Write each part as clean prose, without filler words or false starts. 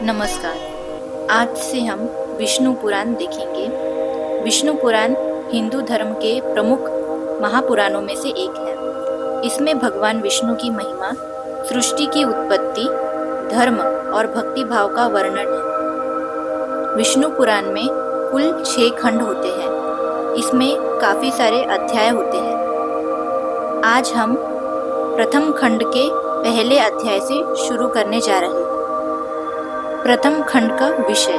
नमस्कार। आज से हम विष्णु पुराण देखेंगे। विष्णु पुराण हिंदू धर्म के प्रमुख महापुराणों में से एक है। इसमें भगवान विष्णु की महिमा, सृष्टि की उत्पत्ति, धर्म और भक्ति भाव का वर्णन है। विष्णु पुराण में कुल 6 खंड होते हैं। इसमें काफ़ी सारे अध्याय होते हैं। आज हम प्रथम खंड के पहले अध्याय से शुरू करने जा रहे हैं। प्रथम खंड का विषय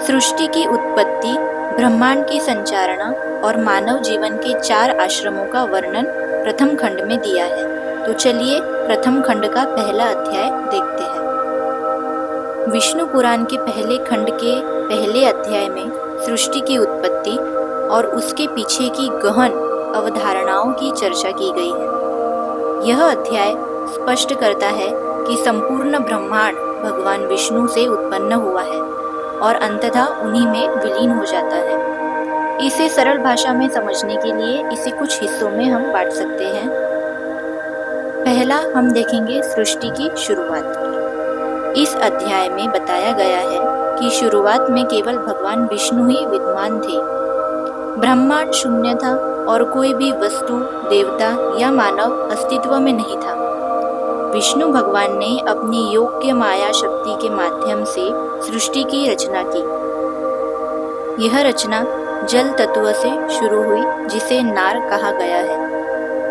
सृष्टि की उत्पत्ति, ब्रह्मांड की संचारणा और मानव जीवन के 4 आश्रमों का वर्णन प्रथम खंड में दिया है। तो चलिए प्रथम खंड का पहला अध्याय देखते हैं। विष्णु पुराण के पहले खंड के पहले अध्याय में सृष्टि की उत्पत्ति और उसके पीछे की गहन अवधारणाओं की चर्चा की गई है। यह अध्याय स्पष्ट करता है कि संपूर्ण ब्रह्मांड भगवान विष्णु से उत्पन्न हुआ है और अंततः उन्हीं में विलीन हो जाता है। इसे सरल भाषा में समझने के लिए इसे कुछ हिस्सों में हम बांट सकते हैं। पहला हम देखेंगे सृष्टि की शुरुआत। इस अध्याय में बताया गया है कि शुरुआत में केवल भगवान विष्णु ही विद्यमान थे। ब्रह्मांड शून्य था और कोई भी वस्तु, देवता या मानव अस्तित्व में नहीं था। विष्णु भगवान ने अपनी योग्य माया शक्ति के माध्यम से सृष्टि की रचना की। यह रचना जल तत्व से शुरू हुई, जिसे नार कहा गया है।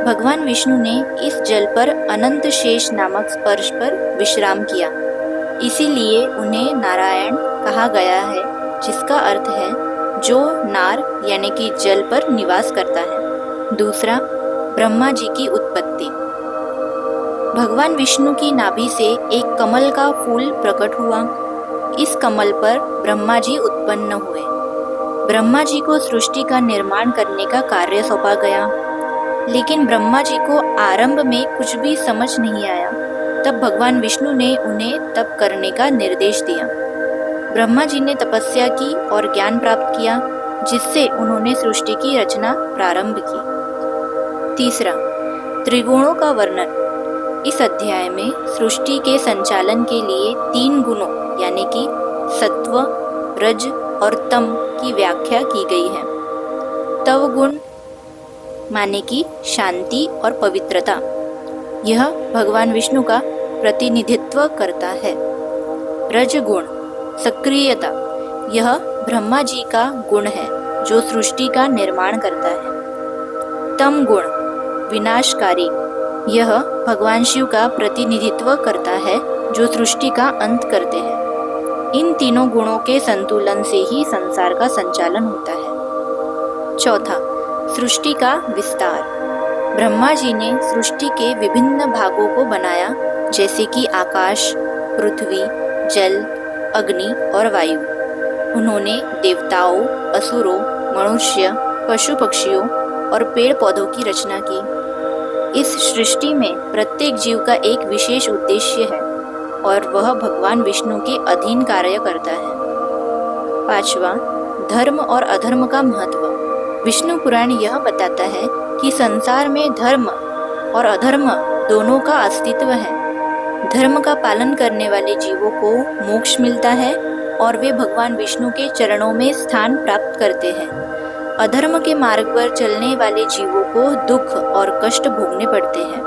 भगवान विष्णु ने इस जल पर अनंत शेष नामक स्पर्श पर विश्राम किया, इसीलिए उन्हें नारायण कहा गया है, जिसका अर्थ है जो नार यानी कि जल पर निवास करता है। दूसरा, ब्रह्मा जी की उत्पत्ति। भगवान विष्णु की नाभि से एक कमल का फूल प्रकट हुआ। इस कमल पर ब्रह्मा जी उत्पन्न हुए। ब्रह्मा जी को सृष्टि का निर्माण करने का कार्य सौंपा गया, लेकिन ब्रह्मा जी को आरंभ में कुछ भी समझ नहीं आया। तब भगवान विष्णु ने उन्हें तप करने का निर्देश दिया। ब्रह्मा जी ने तपस्या की और ज्ञान प्राप्त किया, जिससे उन्होंने सृष्टि की रचना प्रारंभ की। तीसरा, त्रिगुणों का वर्णन। इस अध्याय में सृष्टि के संचालन के लिए 3 गुणों यानी कि सत्व, रज और तम की व्याख्या की गई है। तव गुण माने कि शांति और पवित्रता, यह भगवान विष्णु का प्रतिनिधित्व करता है। रज गुण सक्रियता, यह ब्रह्मा जी का गुण है जो सृष्टि का निर्माण करता है। तम गुण विनाशकारी, यह भगवान शिव का प्रतिनिधित्व करता है जो सृष्टि का अंत करते हैं। इन तीनों गुणों के संतुलन से ही संसार का संचालन होता है। चौथा, सृष्टि का विस्तार। ब्रह्मा जी ने सृष्टि के विभिन्न भागों को बनाया, जैसे कि आकाश, पृथ्वी, जल, अग्नि और वायु। उन्होंने देवताओं, असुरों, मनुष्य, पशु पक्षियों और पेड़ पौधों की रचना की। इस सृष्टि में प्रत्येक जीव का एक विशेष उद्देश्य है और वह भगवान विष्णु के अधीन कार्य करता है। पांचवा, धर्म और अधर्म का महत्व। विष्णु पुराण यह बताता है कि संसार में धर्म और अधर्म दोनों का अस्तित्व है। धर्म का पालन करने वाले जीवों को मोक्ष मिलता है और वे भगवान विष्णु के चरणों में स्थान प्राप्त करते हैं। अधर्म के मार्ग पर चलने वाले जीवों को दुख और कष्ट भोगने पड़ते हैं।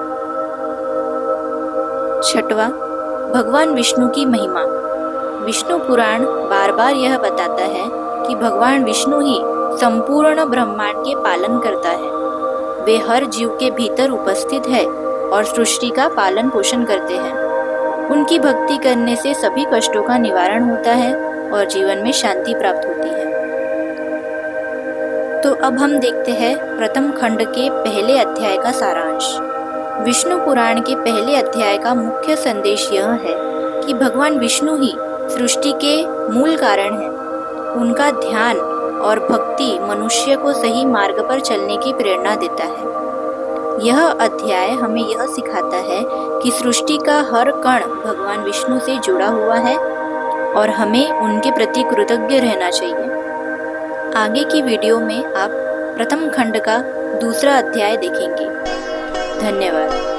छठवां, भगवान विष्णु की महिमा। विष्णु पुराण बार बार यह बताता है कि भगवान विष्णु ही संपूर्ण ब्रह्मांड के पालन करता है। वे हर जीव के भीतर उपस्थित है और सृष्टि का पालन पोषण करते हैं। उनकी भक्ति करने से सभी कष्टों का निवारण होता है और जीवन में शांति प्राप्त होती है। तो अब हम देखते हैं प्रथम खंड के पहले अध्याय का सारांश। विष्णु पुराण के पहले अध्याय का मुख्य संदेश यह है कि भगवान विष्णु ही सृष्टि के मूल कारण हैं। उनका ध्यान और भक्ति मनुष्य को सही मार्ग पर चलने की प्रेरणा देता है। यह अध्याय हमें यह सिखाता है कि सृष्टि का हर कण भगवान विष्णु से जुड़ा हुआ है और हमें उनके प्रति कृतज्ञ रहना चाहिए। आगे की वीडियो में आप प्रथम खंड का दूसरा अध्याय देखेंगे। धन्यवाद।